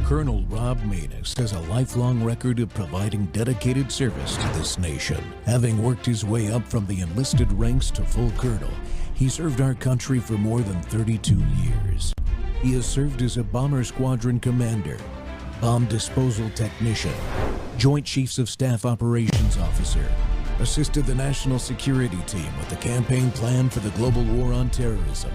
Colonel Rob Maness has a lifelong record of providing dedicated service to this nation. Having worked his way up from the enlisted ranks to full colonel, he served our country for more than 32 years. He has served as a bomber squadron commander, bomb disposal technician, Joint Chiefs of Staff Operations Officer, assisted the National Security Team with the campaign plan for the global war on terrorism.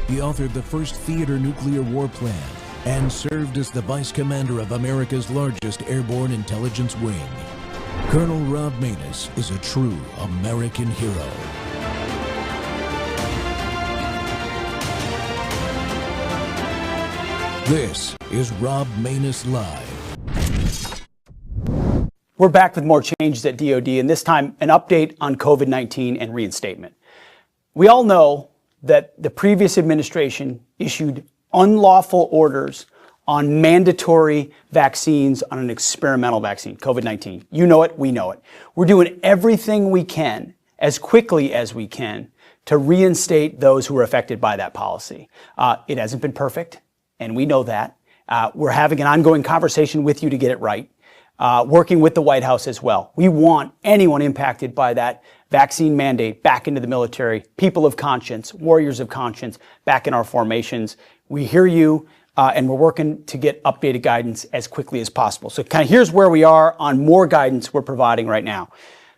He authored the first theater nuclear war plan and served as the Vice Commander of America's largest airborne intelligence wing. Colonel Rob Maness is a true American hero. This is Rob Maness Live. We're back with more changes at DoD, and this time an update on COVID-19 and reinstatement. We all know that the previous administration issued unlawful orders on mandatory vaccines on an experimental vaccine, COVID-19. You know it, we know it. We're doing everything we can, as quickly as we can, to reinstate those who were affected by that policy. It hasn't been perfect, and we know that. We're having an ongoing conversation with you to get it right, working with the White House as well. We want anyone impacted by that vaccine mandate back into the military, people of conscience, warriors of conscience, back in our formations. We hear you, and we're working to get updated guidance as quickly as possible. So kind of here's where we are on more guidance we're providing right now.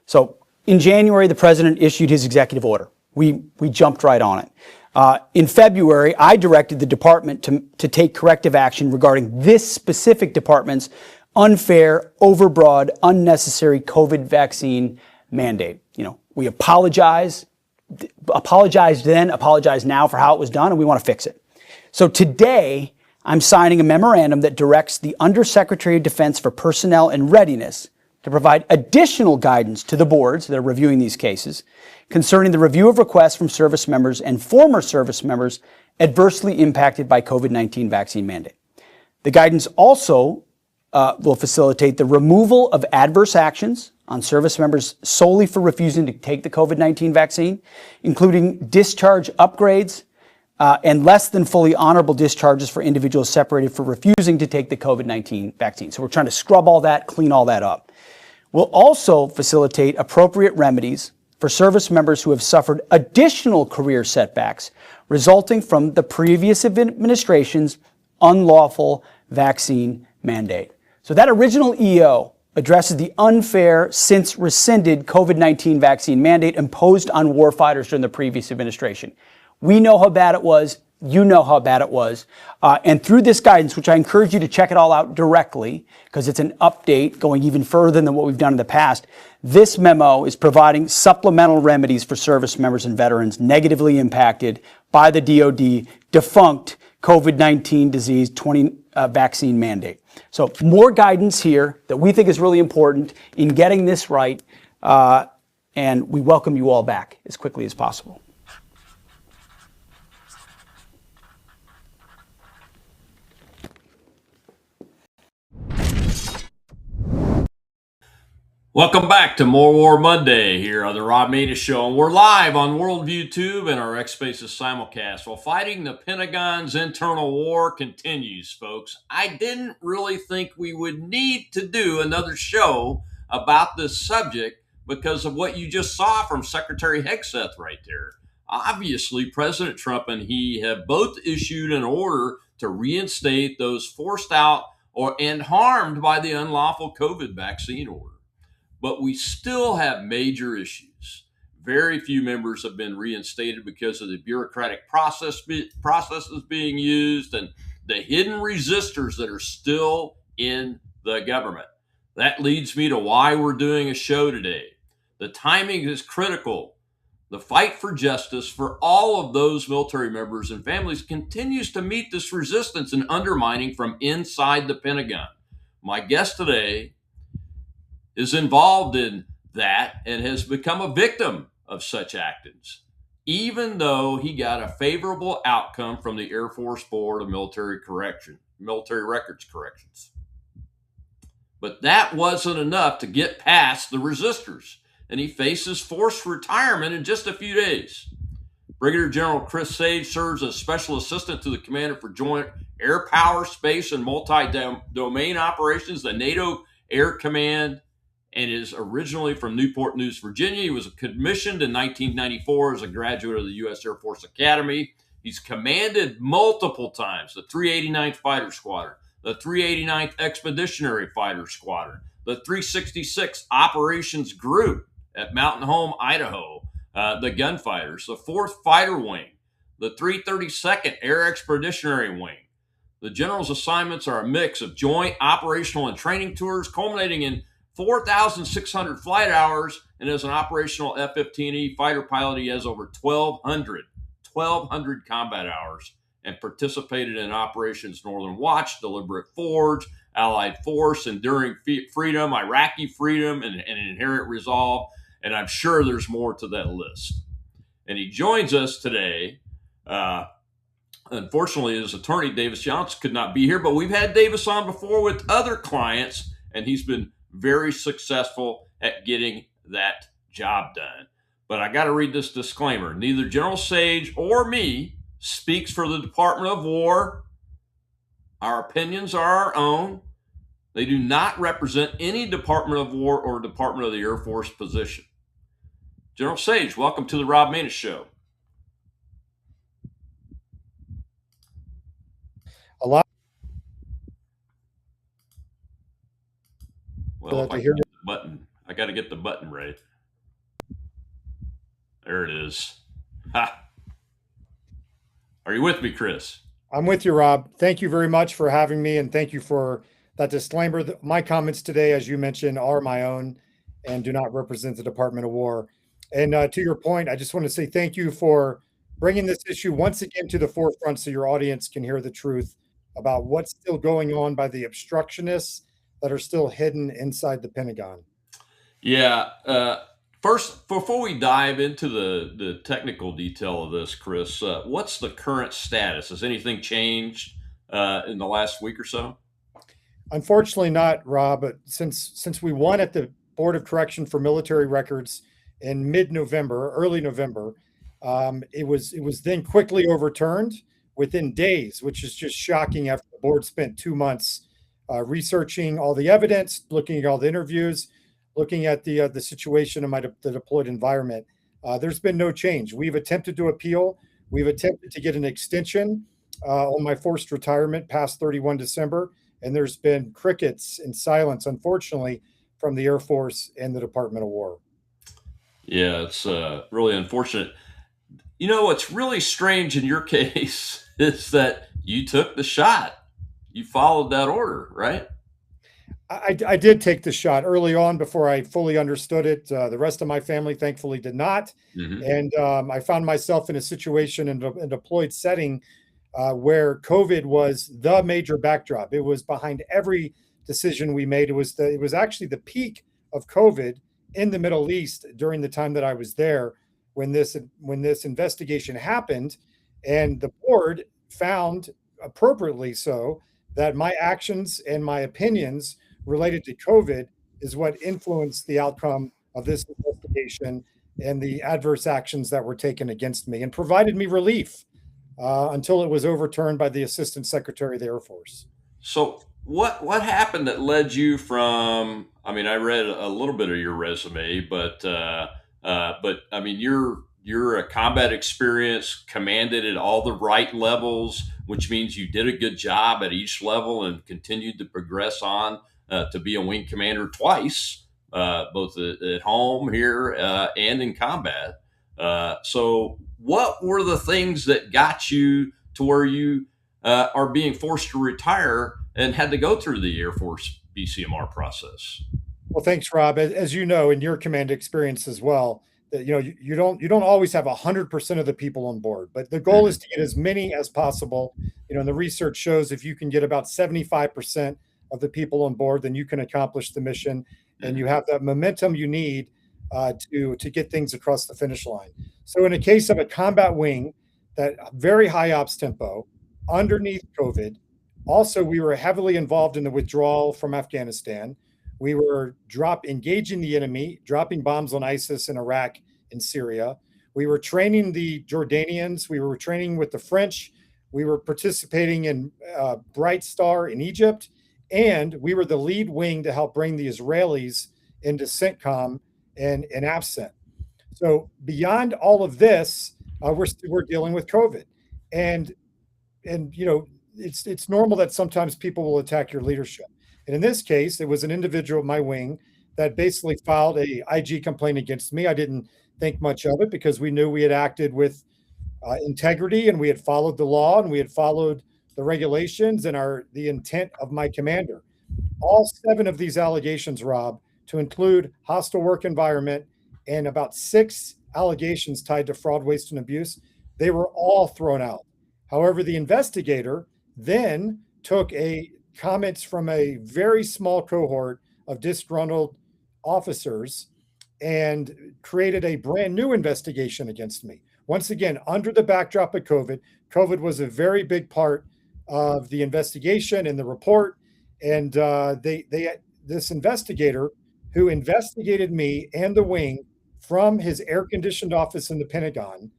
So in January, the president issued his executive order. We jumped right on it. In February, I directed the department to take corrective action regarding this specific department's unfair, overbroad, unnecessary COVID vaccine mandate. We apologize then, apologize now for how it was done, and we want to fix it. So today, I'm signing a memorandum that directs the Undersecretary of Defense for Personnel and Readiness to provide additional guidance to the boards that are reviewing these cases concerning the review of requests from service members and former service members adversely impacted by COVID-19 vaccine mandate. The guidance also will facilitate the removal of adverse actions on service members solely for refusing to take the COVID-19 vaccine, including discharge upgrades and less than fully honorable discharges for individuals separated for refusing to take the COVID-19 vaccine. So we're trying to scrub all that, clean all that up. We'll also facilitate appropriate remedies for service members who have suffered additional career setbacks resulting from the previous administration's unlawful vaccine mandate. So that original EO addresses the unfair, since rescinded COVID-19 vaccine mandate imposed on warfighters during the previous administration. We know how bad it was. You know how bad it was. And through this guidance, which I encourage you to check it all out directly, because it's an update going even further than what we've done in the past, this memo is providing supplemental remedies for service members and veterans negatively impacted by the DoD defunct COVID-19 disease vaccine mandate. So more guidance here that we think is really important in getting this right, and we welcome you all back as quickly as possible. Welcome back to More War Monday here on the Rob Maness Show. And we're live on Worldview Tube and our X Spaces simulcast. Well, fighting the Pentagon's internal war continues, folks. I didn't really think we would need to do another show about this subject because of what you just saw from Secretary Hegseth right there. Obviously, President Trump and he have both issued an order to reinstate those forced out and harmed by the unlawful COVID vaccine order. But we still have major issues. Very few members have been reinstated because of the bureaucratic processes being used and the hidden resistors that are still in the government. That leads me to why we're doing a show today. The timing is critical. The fight for justice for all of those military members and families continues to meet this resistance and undermining from inside the Pentagon. My guest today is involved in that and has become a victim of such actions, even though he got a favorable outcome from the Air Force Board of Military Records Corrections. But that wasn't enough to get past the resistors, and he faces forced retirement in just a few days. Brigadier General Chris Sage serves as Special Assistant to the Commander for Joint Air Power, Space, and Multi-Domain Operations, the NATO Air Command, and is originally from Newport News, Virginia. He was commissioned in 1994 as a graduate of the U.S. Air Force Academy. He's commanded multiple times the 389th Fighter Squadron, the 389th Expeditionary Fighter Squadron, the 366th Operations Group at Mountain Home, Idaho, the Gunfighters, the 4th Fighter Wing, the 332nd Air Expeditionary Wing. The general's assignments are a mix of joint operational and training tours, culminating in 4,600 flight hours, and as an operational F-15E fighter pilot, he has over 1,200 combat hours and participated in Operations Northern Watch, Deliberate Forge, Allied Force, Enduring Freedom, Iraqi Freedom, and Inherent Resolve. And I'm sure there's more to that list. And he joins us today. Unfortunately, his attorney, Davis Johnson, could not be here, but we've had Davis on before with other clients, and he's been very successful at getting that job done. But I got to read this disclaimer. Neither General Sage or me speaks for the Department of War. Our opinions are our own. They do not represent any Department of War or Department of the Air Force position. General Sage, welcome to the Rob Maness Show. A lot. Well, if I can get the button, I got to get the button right. There it is. Ha. Are you with me, Chris? I'm with you, Rob. Thank you very much for having me, and thank you for that disclaimer. My comments today, as you mentioned, are my own and do not represent the Department of War. And to your point, I just want to say thank you for bringing this issue once again to the forefront so your audience can hear the truth about what's still going on by the obstructionists that are still hidden inside the Pentagon. Yeah. First, before we dive into the technical detail of this, Chris, what's the current status? Has anything changed in the last week or so? Unfortunately not, Rob, but since we won at the Board of Correction for Military Records in mid-November, early November, it was then quickly overturned within days, which is just shocking after the board spent 2 months researching all the evidence, looking at all the interviews, looking at the situation in the deployed environment. There's been no change. We've attempted to appeal. We've attempted to get an extension on my forced retirement past 31 December, and there's been crickets and silence, unfortunately, from the Air Force and the Department of War. Yeah, it's really unfortunate. You know, what's really strange in your case is that you took the shot. You followed that order, right? I did take the shot early on before I fully understood it. The rest of my family, thankfully, did not. Mm-hmm. And I found myself in a situation in a deployed setting where COVID was the major backdrop. It was behind every decision we made. It was actually the peak of COVID in the Middle East during the time that I was there when this investigation happened, and the board found, appropriately so, that my actions and my opinions related to COVID is what influenced the outcome of this investigation and the adverse actions that were taken against me, and provided me relief until it was overturned by the Assistant Secretary of the Air Force. So what happened that led you from? I mean, I read a little bit of your resume, but I mean, you're a combat experience, commanded at all the right levels, which means you did a good job at each level and continued to progress on to be a wing commander twice, both at home here and in combat. So what were the things that got you to where you are being forced to retire and had to go through the Air Force BCMR process? Well, thanks, Rob. As you know, in your command experience as well, that you don't always have 100% of the people on board, but the goal is to get as many as possible. And the research shows if you can get about 75% of the people on board, then you can accomplish the mission, and you have that momentum you need to get things across the finish line. So in a case of a combat wing, that very high ops tempo, underneath COVID, also we were heavily involved in the withdrawal from Afghanistan. We were engaging the enemy, dropping bombs on ISIS in Iraq and Syria. We were training the Jordanians. We were training with the French. We were participating in Bright Star in Egypt. And we were the lead wing to help bring the Israelis into CENTCOM and AFCENT. So beyond all of this, we're dealing with COVID. And it's normal that sometimes people will attack your leadership. And in this case, it was an individual at my wing that basically filed a IG complaint against me. I didn't think much of it because we knew we had acted with integrity, and we had followed the law, and we had followed the regulations and the intent of my commander. All 7 of these allegations, Rob, to include hostile work environment and about 6 allegations tied to fraud, waste, and abuse, they were all thrown out. However, the investigator then took comments from a very small cohort of disgruntled officers and created a brand new investigation against me. Once again, under the backdrop of COVID. COVID was a very big part of the investigation and the report. And this investigator who investigated me and the wing from his air-conditioned office in the Pentagon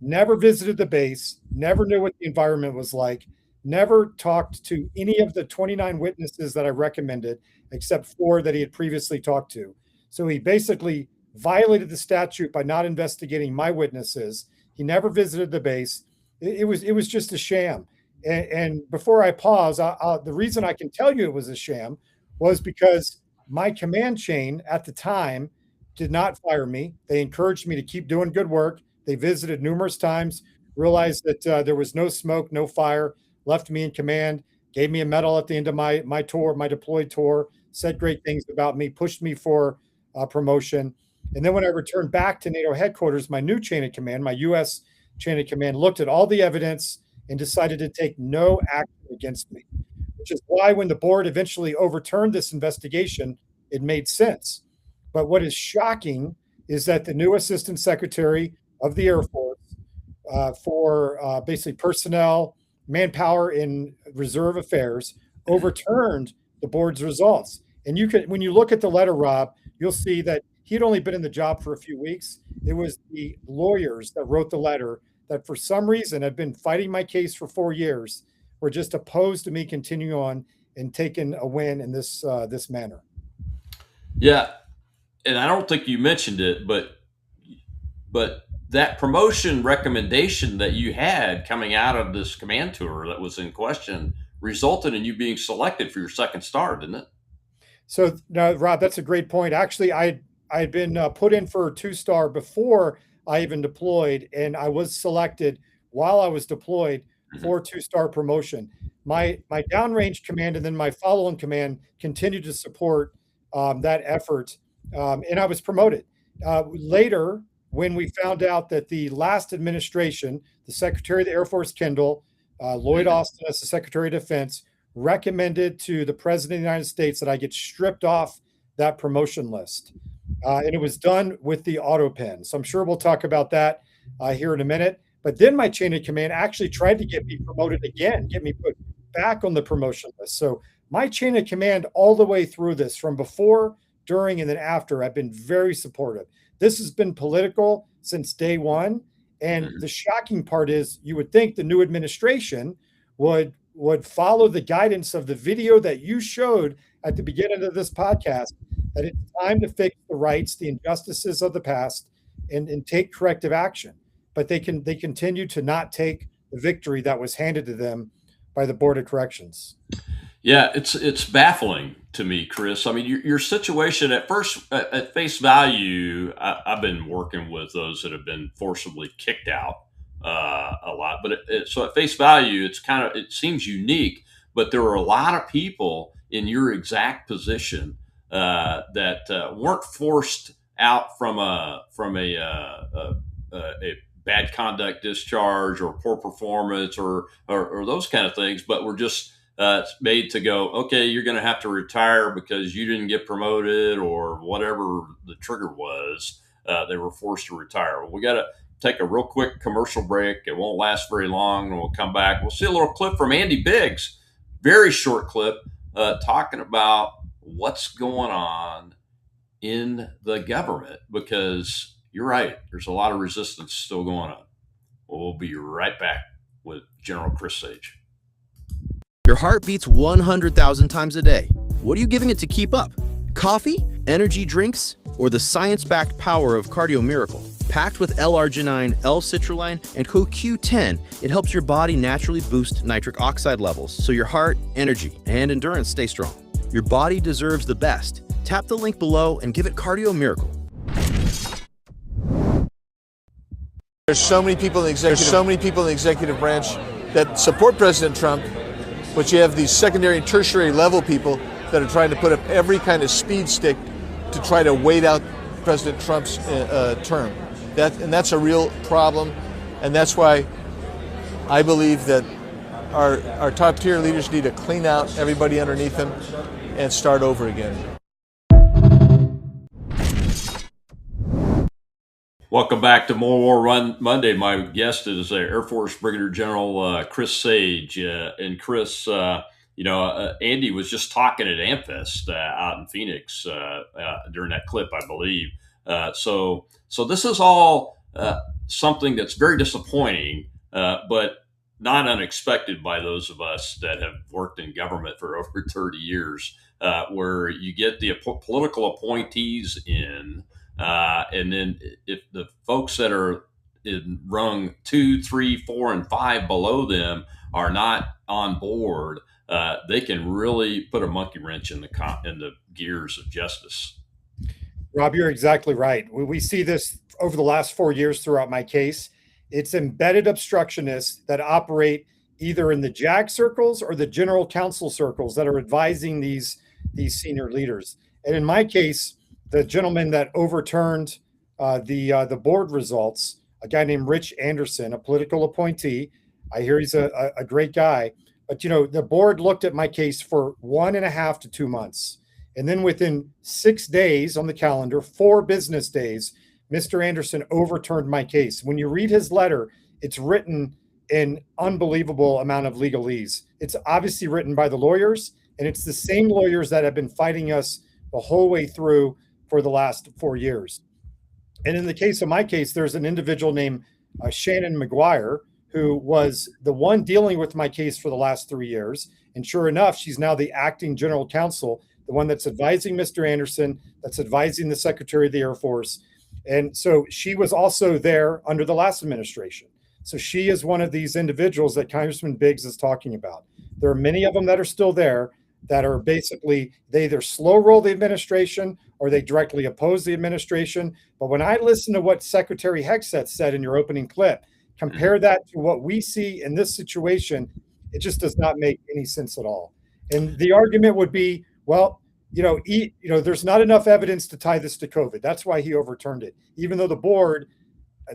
never visited the base, never knew what the environment was like, never talked to any of the 29 witnesses that I recommended, except 4 that he had previously talked to. So he basically violated the statute by not investigating my witnesses. He never visited the base. It was just a sham. And before I pause, the reason I can tell you it was a sham was because my command chain at the time did not fire me. They encouraged me to keep doing good work. They visited numerous times, realized that there was no smoke, no fire, left me in command, gave me a medal at the end of my tour, my deployed tour, said great things about me, pushed me for promotion. And then when I returned back to NATO headquarters, my new chain of command, my U.S. chain of command, looked at all the evidence and decided to take no action against me, which is why when the board eventually overturned this investigation, it made sense. But what is shocking is that the new Assistant Secretary of the Air Force for basically personnel, manpower, and reserve affairs overturned the board's results. And when you look at the letter, Rob, you'll see that he'd only been in the job for a few weeks. It was the lawyers that wrote the letter that for some reason had been fighting my case for 4 years, were just opposed to me continuing on and taking a win in this manner. Yeah, and I don't think you mentioned it, but that promotion recommendation that you had coming out of this command tour that was in question resulted in you being selected for your second star, didn't it? So, no, Rob, that's a great point. Actually, I had been put in for a 2-star before I even deployed, and I was selected while I was deployed for 2-star promotion. My downrange command and then my follow-on command continued to support that effort, and I was promoted. Later, when we found out that the last administration, the Secretary of the Air Force, Kendall, Lloyd Austin as the Secretary of Defense, recommended to the President of the United States that I get stripped off that promotion list. And it was done with the auto pen. So I'm sure we'll talk about that here in a minute. But then my chain of command actually tried to get me promoted again, get me put back on the promotion list. So my chain of command all the way through this, from before, during, and then after, I've been very supportive. This has been political since day one. And the shocking part is you would think the new administration would follow the guidance of the video that you showed at the beginning of this podcast, that it's time to fix the rights, the injustices of the past, and take corrective action. But they continue to not take the victory that was handed to them by the Board of Corrections. Yeah, it's baffling to me, Chris. I mean, your situation at face value, I've been working with those that have been forcibly kicked out a lot. But so at face value, it seems unique. But there are a lot of people in your exact position that weren't forced out from a bad conduct discharge or poor performance or those kind of things, but were just made to go, okay, you're going to have to retire because you didn't get promoted or whatever the trigger was. They were forced to retire. We got to take a real quick commercial break. It won't last very long, and we'll come back. We'll see a little clip from Andy Biggs, very short clip, talking about what's going on in the government, because you're right. There's a lot of resistance still going on. We'll be right back with General Chris Sage. Your heart beats 100,000 times a day. What are you giving it to keep up? Coffee, energy drinks, or the science-backed power of Cardio Miracle? Packed with L-arginine, L-citrulline, and CoQ10, it helps your body naturally boost nitric oxide levels so your heart, energy, and endurance stay strong. Your body deserves the best. Tap the link below and give it Cardio Miracle. There's so many people in the executive branch that support President Trump, but you have these secondary and tertiary level people that are trying to put up every kind of speed stick to try to wait out President Trump's term. That's a real problem, and that's why I believe that our top tier leaders need to clean out everybody underneath them and start over again. Welcome back to More War Run Monday. My guest is Air Force Brigadier General Chris Sage. And Chris, Andy was just talking at AmFest out in Phoenix during that clip, I believe. So this is all something that's very disappointing, but not unexpected by those of us that have worked in government for over 30 years, where you get the political appointees in, and then if the folks that are in rung 2, 3, 4, and 5 below them are not on board, they can really put a monkey wrench in the gears of justice. Rob, you're exactly right. We see this over the last 4 years throughout my case. It's embedded obstructionists that operate either in the JAG circles or the general counsel circles that are advising these senior leaders. And in my case, the gentleman that overturned the board results, a guy named Rich Anderson, a political appointee. I hear he's a great guy, but the board looked at my case for 1.5 to 2 months. And then within 6 days on the calendar, 4 business days, Mr. Anderson overturned my case. When you read his letter, it's written in unbelievable amount of legalese. It's obviously written by the lawyers, and it's the same lawyers that have been fighting us the whole way through for the last 4 years. And in the case of my case, there's an individual named Shannon McGuire, who was the one dealing with my case for the last 3 years. And sure enough, she's now the acting general counsel, the one that's advising Mr. Anderson, that's advising the Secretary of the Air Force. And so she was also there under the last administration. So she is one of these individuals that Congressman Biggs is talking about. There are many of them that are still there that are basically, they either slow roll the administration or they directly oppose the administration. But when I listen to what Secretary Hegseth said in your opening clip, compare that to what we see in this situation, it just does not make any sense at all. And the argument would be, well, there's not enough evidence to tie this to COVID. That's why he overturned it. Even though the board,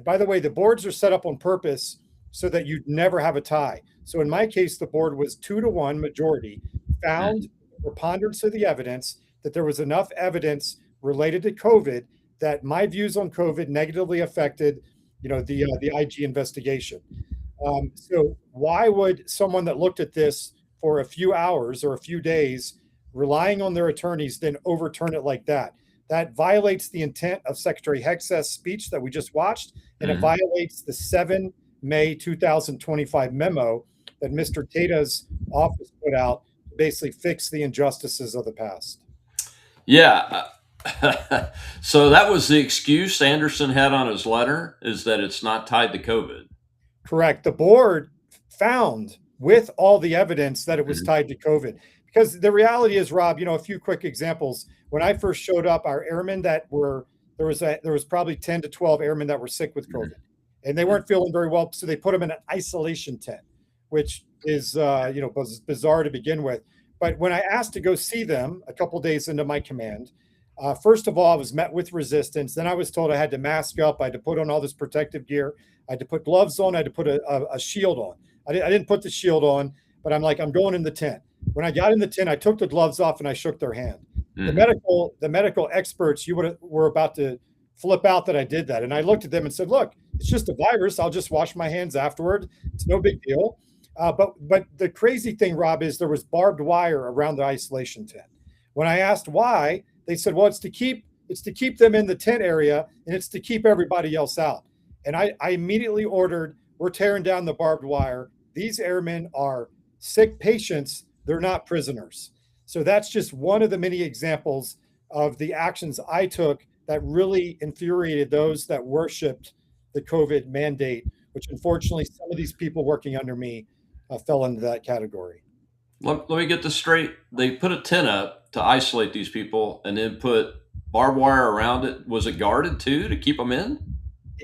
by the way, the boards are set up on purpose so that you'd never have a tie. So in my case, the board was 2-1 majority, found preponderance of the evidence that there was enough evidence related to COVID that my views on COVID negatively affected, the IG investigation. So why would someone that looked at this for a few hours or a few days, relying on their attorneys, then overturn it like that? That violates the intent of Secretary Hegseth's speech that we just watched, and it violates the 7 May 2025 memo that Mr. Tata's office put out to basically fix the injustices of the past. Yeah. So that was the excuse Anderson had on his letter, is that it's not tied to COVID. Correct. The board found with all the evidence that it was tied to COVID. Because the reality is, Rob, a few quick examples. When I first showed up, our airmen there was probably 10 to 12 airmen that were sick with COVID, and they weren't feeling very well. So they put them in an isolation tent, which is, bizarre to begin with. But when I asked to go see them a couple of days into my command, first of all, I was met with resistance. Then I was told I had to mask up. I had to put on all this protective gear. I had to put gloves on. I had to put a shield on. I didn't put the shield on, but I'm going in the tent. When I got in the tent, I took the gloves off and I shook their hand. The medical experts, were about to flip out that I did that. And I looked at them and said, look, it's just a virus. I'll just wash my hands afterward. It's no big deal. But the crazy thing, Rob, is there was barbed wire around the isolation tent. When I asked why, they said, well, it's to keep It's to keep them in the tent area, and it's to keep everybody else out. And I immediately ordered, we're tearing down the barbed wire. These airmen are sick patients. They're not prisoners. So that's just one of the many examples of the actions I took that really infuriated those that worshiped the COVID mandate, which unfortunately some of these people working under me fell into that category. Let me get this straight. They put a tent up to isolate these people and then put barbed wire around it. Was it guarded too to keep them in?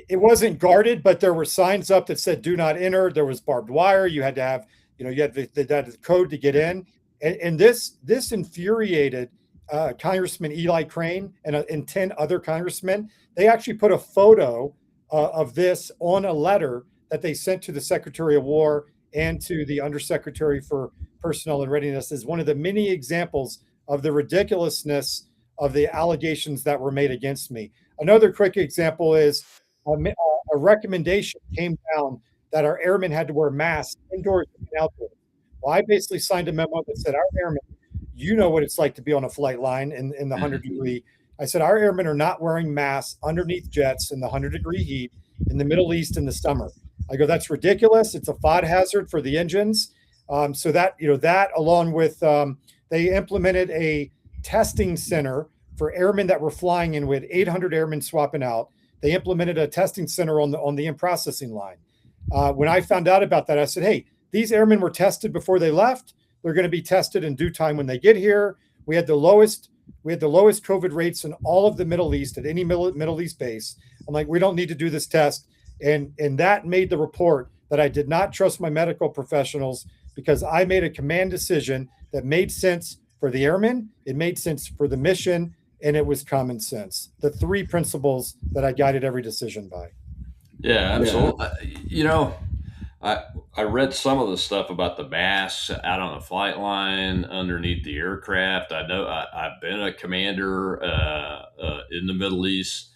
It wasn't guarded, but there were signs up that said "Do not enter." There was barbed wire. You had to have, you had the code to get in, and this infuriated Congressman Eli Crane and 10 other congressmen. They actually put a photo of this on a letter that they sent to the Secretary of War and to the Undersecretary for Personnel and Readiness as one of the many examples of the ridiculousness of the allegations that were made against me. Another quick example is a recommendation came down that our airmen had to wear masks indoors and outdoors. Well, I basically signed a memo that said, our airmen, you know what it's like to be on a flight line in the 100-degree. I said, our airmen are not wearing masks underneath jets in the 100-degree heat in the Middle East in the summer. I go, that's ridiculous. It's a FOD hazard for the engines. So that, that along with, they implemented a testing center for airmen that were flying in with 800 airmen swapping out. They implemented a testing center on the in-processing line. When I found out about that, I said, hey, these airmen were tested before they left. They're going to be tested in due time when they get here. We had the lowest COVID rates in all of the Middle East at any Middle East base. I'm like, we don't need to do this test. And that made the report that I did not trust my medical professionals because I made a command decision that made sense for the airmen. It made sense for the mission, and it was common sense. The three principles that I guided every decision by. Yeah, absolutely. I read some of the stuff about the masks out on the flight line underneath the aircraft. I know I've been a commander in the Middle East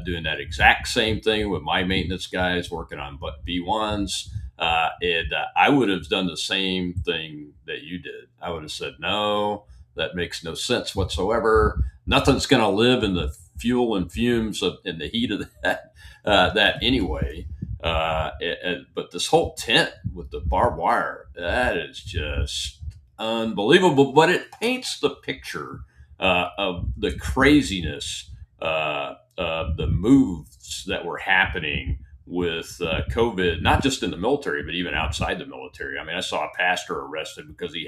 doing that exact same thing with my maintenance guys working on B-1s. And I would have done the same thing that you did. I would have said, no, that makes no sense whatsoever. Nothing's going to live in the fuel and fumes in the heat of that anyway. But this whole tent with the barbed wire, that is just unbelievable. But it paints the picture of the craziness of the moves that were happening with COVID, not just in the military, but even outside the military. I mean, I saw a pastor arrested because he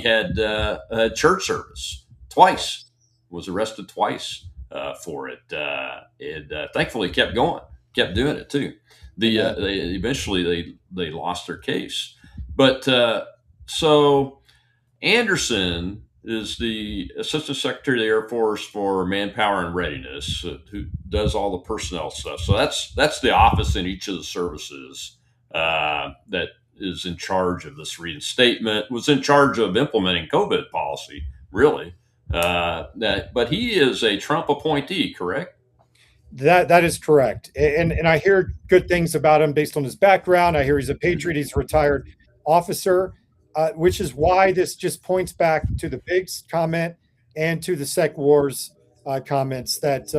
had a church service twice, was arrested twice for it, and thankfully kept going, kept doing it too. They eventually lost their case, but so Anderson is the Assistant Secretary of the Air Force for Manpower and Readiness, who does all the personnel stuff. So that's the office in each of the services that is in charge of this reinstatement, was in charge of implementing COVID policy, really. But he is a Trump appointee, correct? That is correct. And I hear good things about him based on his background. I hear he's a patriot. He's a retired officer, which is why this just points back to the Biggs comment and to the Sec Wars comments that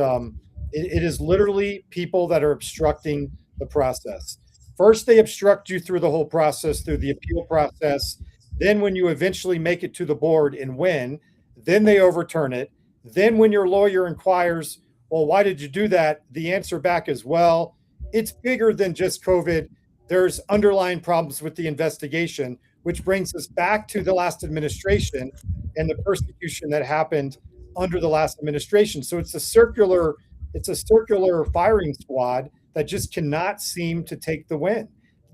it is literally people that are obstructing the process. First, they obstruct you through the whole process, through the appeal process. Then when you eventually make it to the board and win, then they overturn it. Then when your lawyer inquires, well, why did you do that? The answer back is, well, it's bigger than just COVID. There's underlying problems with the investigation, which brings us back to the last administration and the persecution that happened under the last administration. So it's a circular firing squad that just cannot seem to take the win.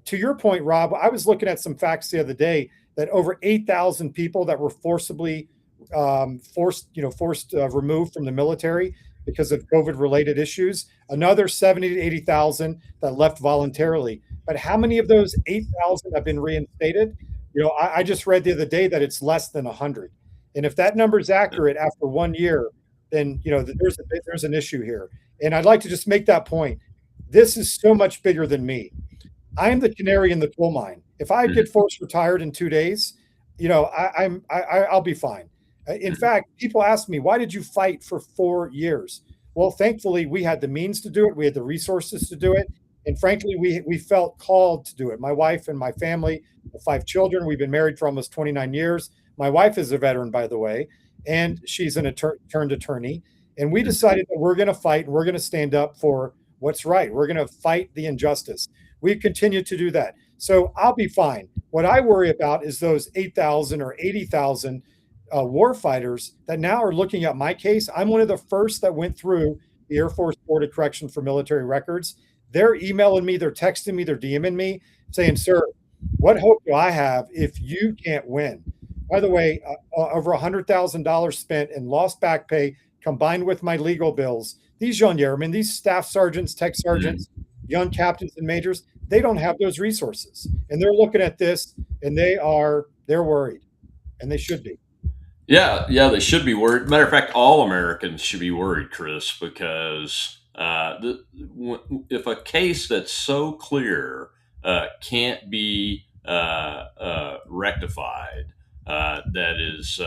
To your point, Rob, I was looking at some facts the other day that over 8,000 people that were forcibly removed from the military because of COVID-related issues, another 70 to 80,000 that left voluntarily. But how many of those 8,000 have been reinstated? I just read the other day that it's less than 100. And if that number is accurate after 1 year, then there's an issue here. And I'd like to just make that point. This is so much bigger than me. I am the canary in the coal mine. If I get forced retired in 2 days, I'll be fine. In fact, people ask me, why did you fight for 4 years? Well, thankfully, we had the means to do it. We had the resources to do it. And frankly, we felt called to do it. My wife and my family, the 5 children, we've been married for almost 29 years. My wife is a veteran, by the way, and she's an turned attorney. And we decided that we're going to fight and we're going to stand up for what's right. We're going to fight the injustice. We continue to do that. So I'll be fine. What I worry about is those 8,000 or 80,000 war fighters that now are looking at my case. I'm one of the first that went through the Air Force Board of Correction for Military Records. They're emailing me, they're texting me, they're DMing me saying, sir, what hope do I have if you can't win? By the way, over $100,000 spent in lost back pay combined with my legal bills. These young airmen, these staff sergeants, tech sergeants, young captains and majors, they don't have those resources. And they're looking at this and they're worried, and they should be. Yeah, they should be worried. Matter of fact, all Americans should be worried, Chris, because if a case that's so clear can't be rectified, that is,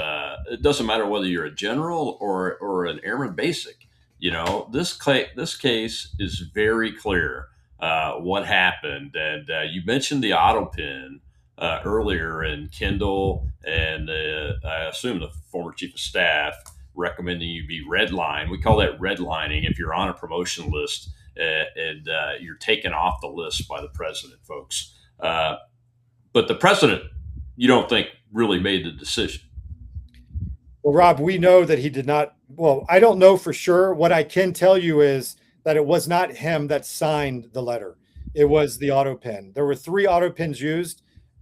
it doesn't matter whether you're a general or an airman basic. This case is very clear what happened, and you mentioned the auto pin earlier, and Kendall and I assume the former chief of staff recommending you be redline. We call that redlining if you're on a promotion list and you're taken off the list by the president, folks. But the president, you don't think, really made the decision? Well, Rob, we know that he did not. Well, I don't know for sure. What I can tell you is that it was not him that signed the letter. It was the auto pen. There were 3 auto pens used,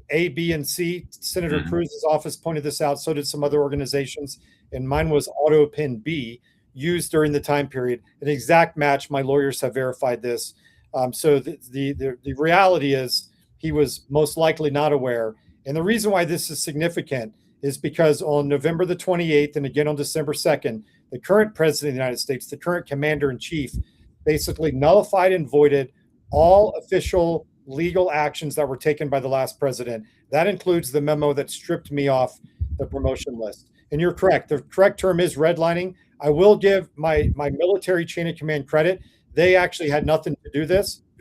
A, B, and C. Senator Cruz's office pointed this out. So did some other organizations. And mine was auto pen B, used during the time period. An exact match. My lawyers have verified this. So the reality is he was most likely not aware. And the reason why this is significant is because on November the 28th and again on December 2nd, the current president of the United States, the current commander in chief, basically nullified and voided all official legal actions that were taken by the last president. That includes the memo that stripped me off the promotion list. And you're correct. The correct term is redlining. I will give my military chain of command credit. They actually had nothing to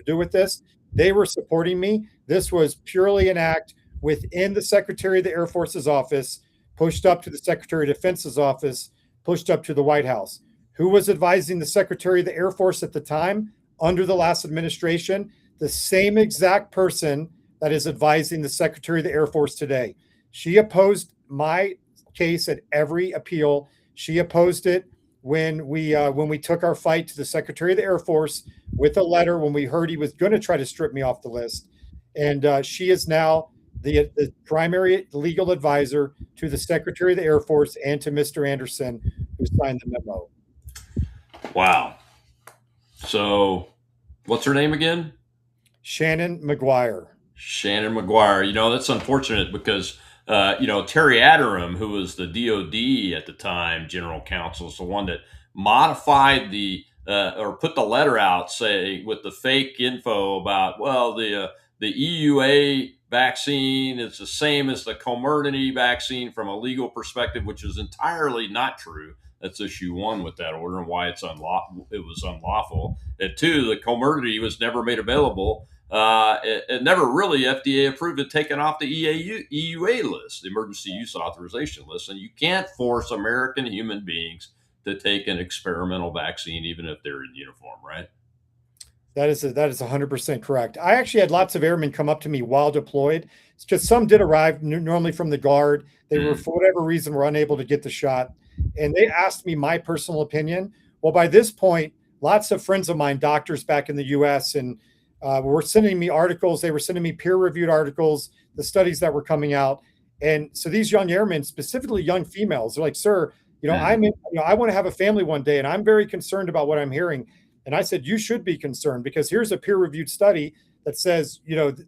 do with this. They were supporting me. This was purely an act within the Secretary of the Air Force's office, pushed up to the Secretary of Defense's office, pushed up to the White House. Who was advising the Secretary of the Air Force at the time under the last administration? The same exact person that is advising the Secretary of the Air Force today. She opposed my case at every appeal. She opposed it when we took our fight to the Secretary of the Air Force with a letter when we heard he was going to try to strip me off the list. And she is now the primary legal advisor to the Secretary of the Air Force and to Mr. Anderson, who signed the memo. Wow. So what's her name again? Shannon McGuire. Shannon McGuire. That's unfortunate because, Terry Aderam, who was the DOD at the time, general counsel, is the one that modified or put the letter out, say, with the fake info about, the EUA vaccine is the same as the Comirnaty vaccine from a legal perspective, which is entirely not true. That's issue 1 with that order and why it was unlawful. And 2, the Comirnaty was never made available. It never really FDA approved it, taken off the EUA list, the emergency use authorization list. And you can't force American human beings to take an experimental vaccine, even if they're in uniform, right? That is 100% correct. I actually had lots of airmen come up to me while deployed. It's just some did arrive, normally from the Guard. They were, for whatever reason, were unable to get the shot. And they asked me my personal opinion. Well, by this point, lots of friends of mine, doctors back in the U.S., and were sending me articles. They were sending me peer-reviewed articles, the studies that were coming out. And so these young airmen, specifically young females, they're like, sir, I want to have a family one day, and I'm very concerned about what I'm hearing. And I said, you should be concerned because here's a peer-reviewed study that says,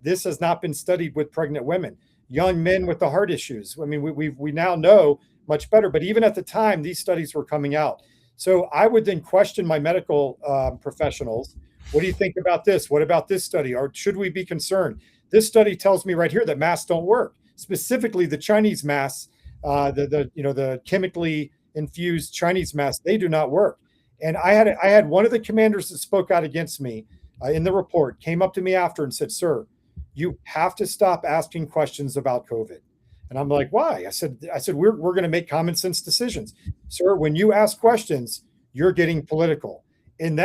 this has not been studied with pregnant women, young men with the heart issues. I mean, we now know much better, but even at the time, these studies were coming out. So I would then question my medical professionals. What do you think about this? What about this study? Or should we be concerned? This study tells me right here that masks don't work. Specifically, the Chinese masks the chemically infused Chinese masks, they do not work. And I had one of the commanders that spoke out against me in the report came up to me after and said, "Sir, you have to stop asking questions about COVID." And I'm like, "Why?" I said, we're going to make common sense decisions. "Sir, when you ask questions, you're getting political." And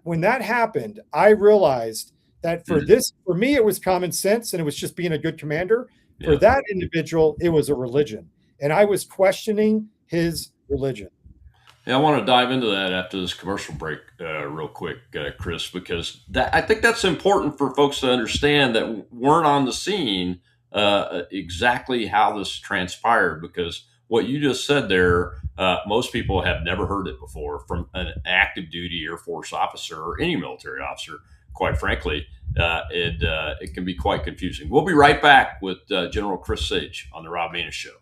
when that happened, I realized that for me, it was common sense and it was just being a good commander. For that individual, it was a religion. And I was questioning his religion. Yeah, I want to dive into that after this commercial break real quick, Chris, because I think that's important for folks to understand that weren't on the scene exactly how this transpired, because what you just said there, most people have never heard it before from an active duty Air Force officer or any military officer, quite frankly. It can be quite confusing. We'll be right back with General Chris Sage on the Rob Maness Show.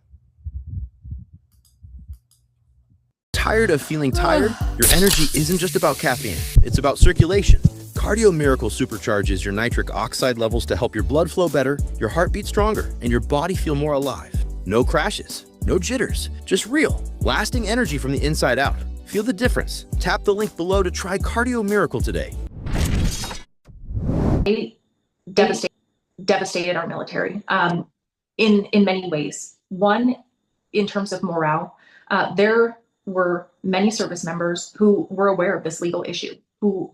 Tired of feeling tired? Your energy isn't just about caffeine, it's about circulation. Cardio Miracle supercharges your nitric oxide levels to help your blood flow better, your heart beat stronger, and your body feel more alive. No crashes, no jitters, just real, lasting energy from the inside out. Feel the difference. Tap the link below to try Cardio Miracle today. They devastated our military in many ways. One, in terms of morale, there were many service members who were aware of this legal issue, who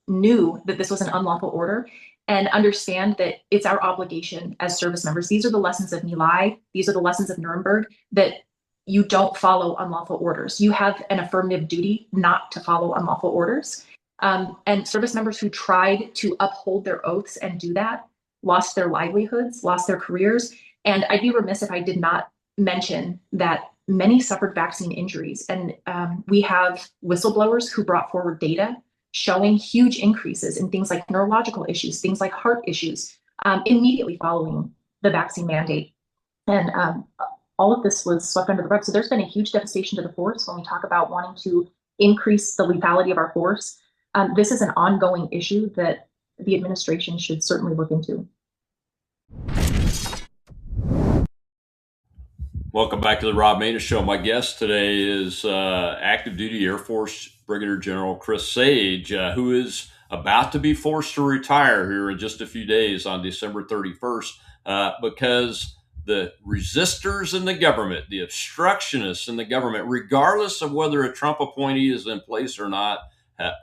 knew that this was an unlawful order and understand that it's our obligation as service members. These are the lessons of My Lai. These are the lessons of Nuremberg, that you don't follow unlawful orders. You have an affirmative duty not to follow unlawful orders. And service members who tried to uphold their oaths and do that lost their livelihoods, lost their careers. And I'd be remiss if I did not mention that many suffered vaccine injuries. And we have whistleblowers who brought forward data showing huge increases in things like neurological issues, things like heart issues, immediately following the vaccine mandate. And all of this was swept under the rug. So there's been a huge devastation to the force when we talk about wanting to increase the lethality of our force. This is an ongoing issue that the administration should certainly look into. Welcome back to the Rob Maness Show. My guest today is active duty Air Force Brigadier General Chris Sage, who is about to be forced to retire here in just a few days on December 31st because the resistors in the government, the obstructionists in the government, regardless of whether a Trump appointee is in place or not,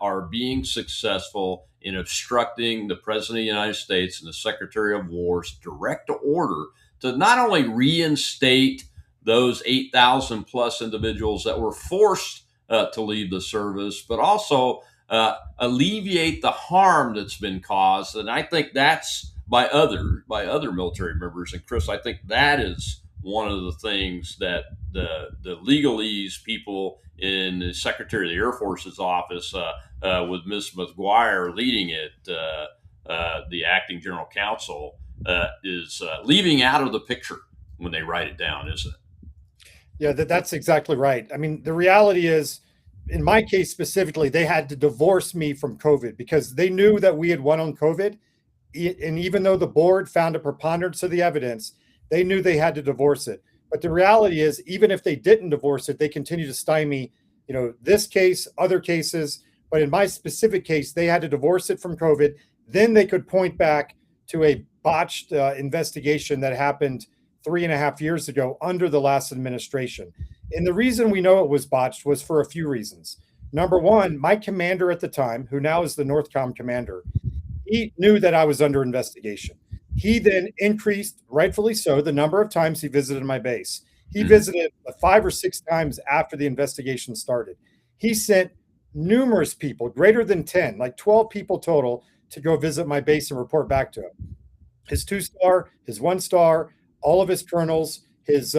are being successful in obstructing the President of the United States and the Secretary of War's direct order to not only reinstate those 8,000 plus individuals that were forced to leave the service, but also alleviate the harm that's been caused. And I think that's by other military members. And Chris, I think that is one of the things that the legalese people in the Secretary of the Air Force's office, with Ms. McGuire leading it, the acting general counsel, is leaving out of the picture when they write it down, isn't it? Yeah, that's exactly right. I mean, the reality is, in my case specifically, they had to divorce me from COVID because they knew that we had won on COVID. And even though the board found a preponderance of the evidence, they knew they had to divorce it. But the reality is, even if they didn't divorce it, they continue to stymie, this case, other cases. But in my specific case, they had to divorce it from COVID. Then they could point back to a botched investigation that happened 3.5 years ago under the last administration. And the reason we know it was botched was for a few reasons. Number one, my commander at the time, who now is the NORTHCOM commander, he knew that I was under investigation. He then increased, rightfully so, the number of times he visited my base. He visited 5 or 6 times after the investigation started. He sent numerous people, greater than 10, like 12 people total, to go visit my base and report back to him. His 2-star, his 1-star, all of his colonels, his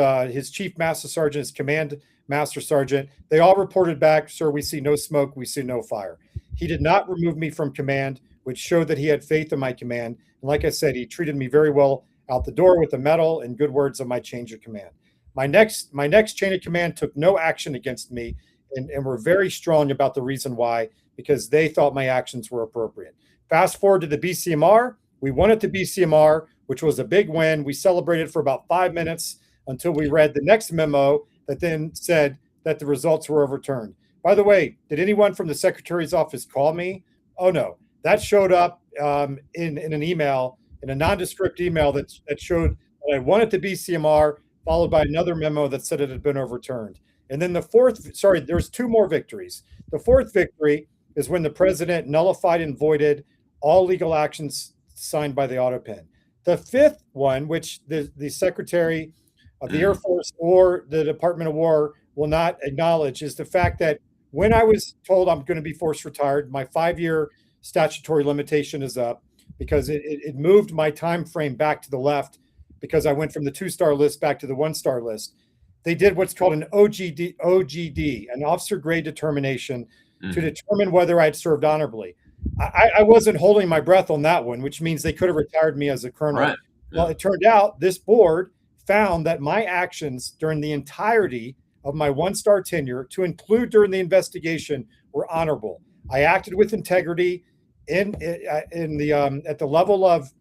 chief master sergeant, his command master sergeant, they all reported back, "Sir, we see no smoke, we see no fire." He did not remove me from command, which showed that he had faith in my command. And like I said, he treated me very well out the door with a medal and good words of my change of command. My next chain of command took no action against me and were very strong about the reason why, because they thought my actions were appropriate. Fast forward to the BCMR. We won at the BCMR, which was a big win. We celebrated for about 5 minutes. until we read the next memo that then said that the results were overturned. By the way, did anyone from the secretary's office call me? Oh no, that showed up in an email, in a nondescript email that showed that I won at the BCMR, followed by another memo that said it had been overturned. And then the fourth, sorry, there's two more victories. The fourth victory is when the president nullified and voided all legal actions signed by the AutoPen. The fifth one, which the Secretary of the Air Force or the Department of War will not acknowledge, is the fact that when I was told I'm going to be forced retired, my 5-year statutory limitation is up because it moved my time frame back to the left because I went from the 2-star list back to the 1-star list. They did what's called an OGD, an officer grade determination, to determine whether I'd served honorably. I wasn't holding my breath on that one, which means they could have retired me as a colonel. Right. Well, it turned out this board found that my actions during the entirety of my 1-star tenure, to include during the investigation, were honorable. I acted with integrity at the level of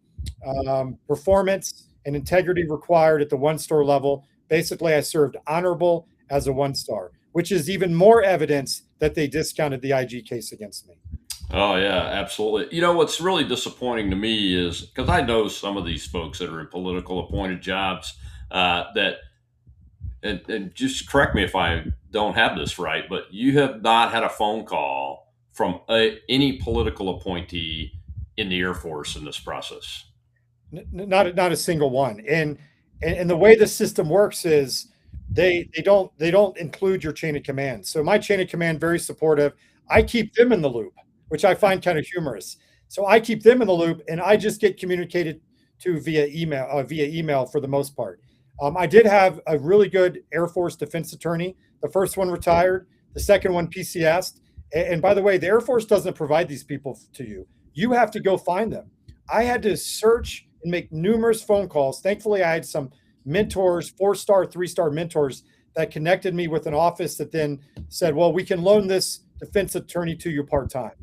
performance and integrity required at the 1-star level. Basically, I served honorable as a 1-star, which is even more evidence that they discounted the IG case against me. Oh, yeah, absolutely. You know, what's really disappointing to me is, because I know some of these folks that are in political appointed jobs that, and just correct me if I don't have this right, but you have not had a phone call from any political appointee in the Air Force in this process. Not a single one. And the way the system works is they don't include your chain of command. So my chain of command, very supportive. I keep them in the loop, which I find kind of humorous. So I keep them in the loop, and I just get communicated to via email for the most part. I did have a really good Air Force defense attorney. The first one retired. The second one PCS'd. And by the way, the Air Force doesn't provide these people to you. You have to go find them. I had to search and make numerous phone calls. Thankfully, I had some mentors, 4-star, 3-star mentors that connected me with an office that then said, well, we can loan this defense attorney to you part-time.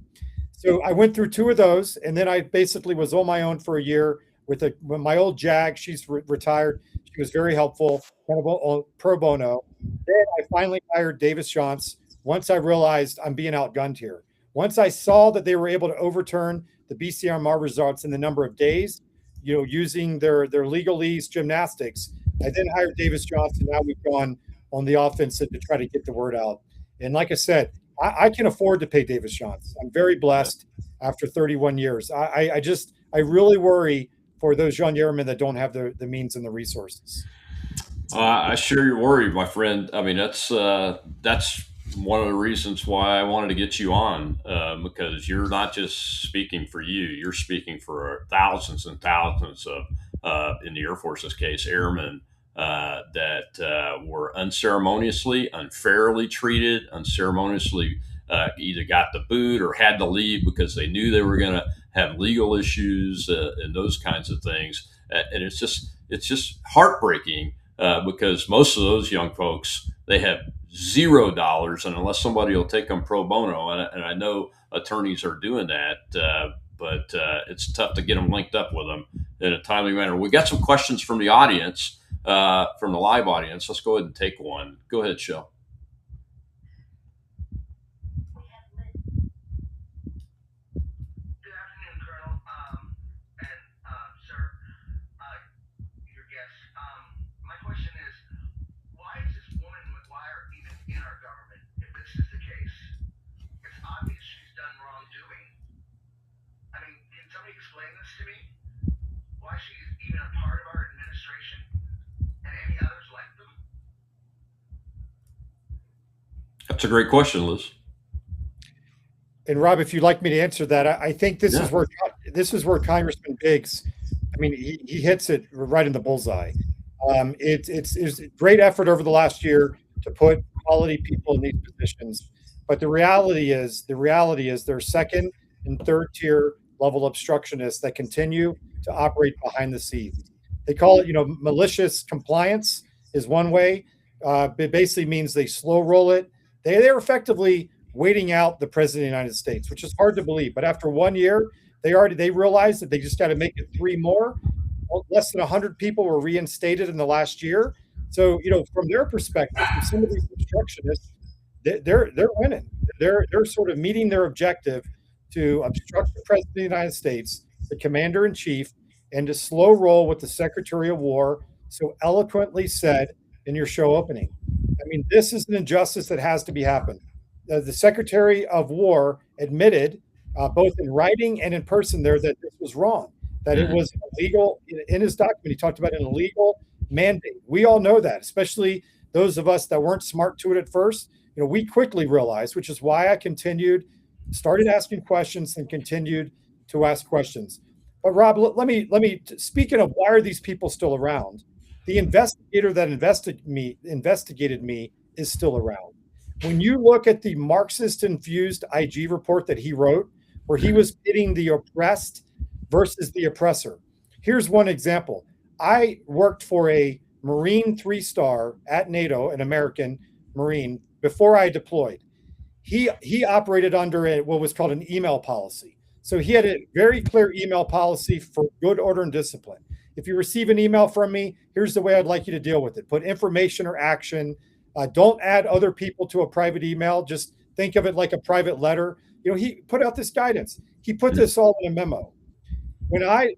So I went through 2 of those, and then I basically was on my own for a year with my old JAG. She's retired. She was very helpful, kind of pro bono. Then I finally hired Davis Johnson once I realized I'm being outgunned here. Once I saw that they were able to overturn the BCMR results in the number of days, using their legalese gymnastics, I then hired Davis Johnson. Now we've gone on the offensive to try to get the word out. And like I said, I can afford to pay Davis Johnson. I'm very blessed after 31 years. I really worry for those young airmen that don't have the means and the resources. I share your worry, my friend. I mean, that's one of the reasons why I wanted to get you on, because you're not just speaking for you, you're speaking for thousands and thousands of, in the Air Force's case, airmen that were unceremoniously, unfairly treated, unceremoniously either got the boot or had to leave because they knew they were going to have legal issues and those kinds of things. And it's just heartbreaking because most of those young folks, they have $0, and unless somebody will take them pro bono, and I know attorneys are doing that, but it's tough to get them linked up with them in a timely manner. We got some questions from the audience, from the live audience. Let's go ahead and take one. Go ahead, Shell. That's a great question, Liz. And Rob, if you'd like me to answer that, I think this is where Congressman Biggs, I mean, he hits it right in the bullseye. It's a great effort over the last year to put quality people in these positions, but the reality is there's second and third tier level obstructionists that continue to operate behind the scenes. They call it, malicious compliance is one way. It basically means they slow roll it. They're effectively waiting out the president of the United States, which is hard to believe. But after 1 year, they realized that they just got to make it 3 more. Well, less than 100 people were reinstated in the last year. So, from their perspective, from some of these obstructionists, they're winning. They're sort of meeting their objective to obstruct the president of the United States, the commander in chief, and to slow roll what the Secretary of War so eloquently said in your show opening. I mean, this is an injustice that has to be happened. The Secretary of War admitted, both in writing and in person, there that this was wrong, that it was illegal. In his document, he talked about an illegal mandate. We all know that, especially those of us that weren't smart to it at first. We quickly realized, which is why I started asking questions and continued to ask questions. But Rob, let me, speaking of why are these people still around, the investigator that investigated me is still around. When you look at the Marxist-infused IG report that he wrote, where he was pitting the oppressed versus the oppressor. Here's one example. I worked for a Marine 3-star at NATO, an American Marine, before I deployed. He operated under what was called an email policy. So he had a very clear email policy for good order and discipline. If you receive an email from me, here's the way I'd like you to deal with it. Put information or action. Don't add other people to a private email. Just think of it like a private letter. He put out this guidance. He put this all in a memo.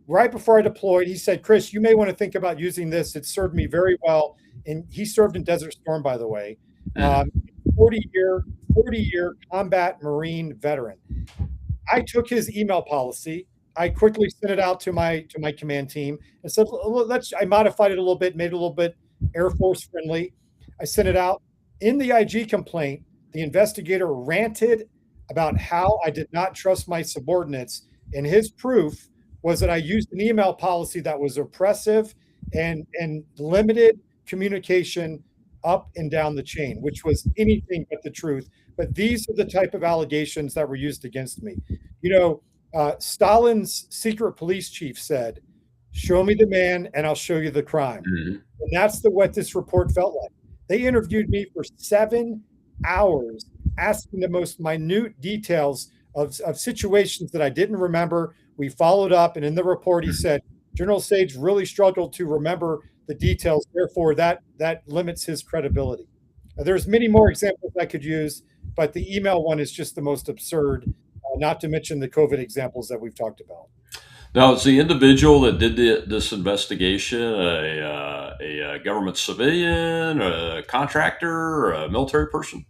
Right before I deployed, he said, Chris, you may want to think about using this. It served me very well. And he served in Desert Storm, by the way. 40-year combat Marine veteran. I took his email policy. I quickly sent it out to my command team and said, I modified it a little bit, made it a little bit Air Force friendly. I sent it out. In the IG complaint, the investigator ranted about how I did not trust my subordinates. And his proof was that I used an email policy that was oppressive and limited communication up and down the chain, which was anything but the truth. But these are the type of allegations that were used against me. Stalin's secret police chief said, show me the man and I'll show you the crime. And that's what this report felt like. They interviewed me for 7 hours, asking the most minute details of situations that I didn't remember. We followed up, and in the report, he said, General Sage really struggled to remember the details. Therefore, that limits his credibility. There's many more examples I could use, but the email one is just the most absurd, not to mention the COVID examples that we've talked about. Now, is the individual that did this investigation a government civilian, a contractor, a military person?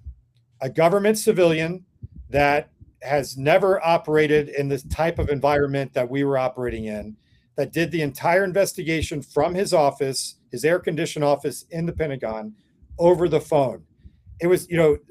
A government civilian that has never operated in this type of environment that we were operating in, that did the entire investigation from his office, his air-conditioned office in the Pentagon, over the phone. It was,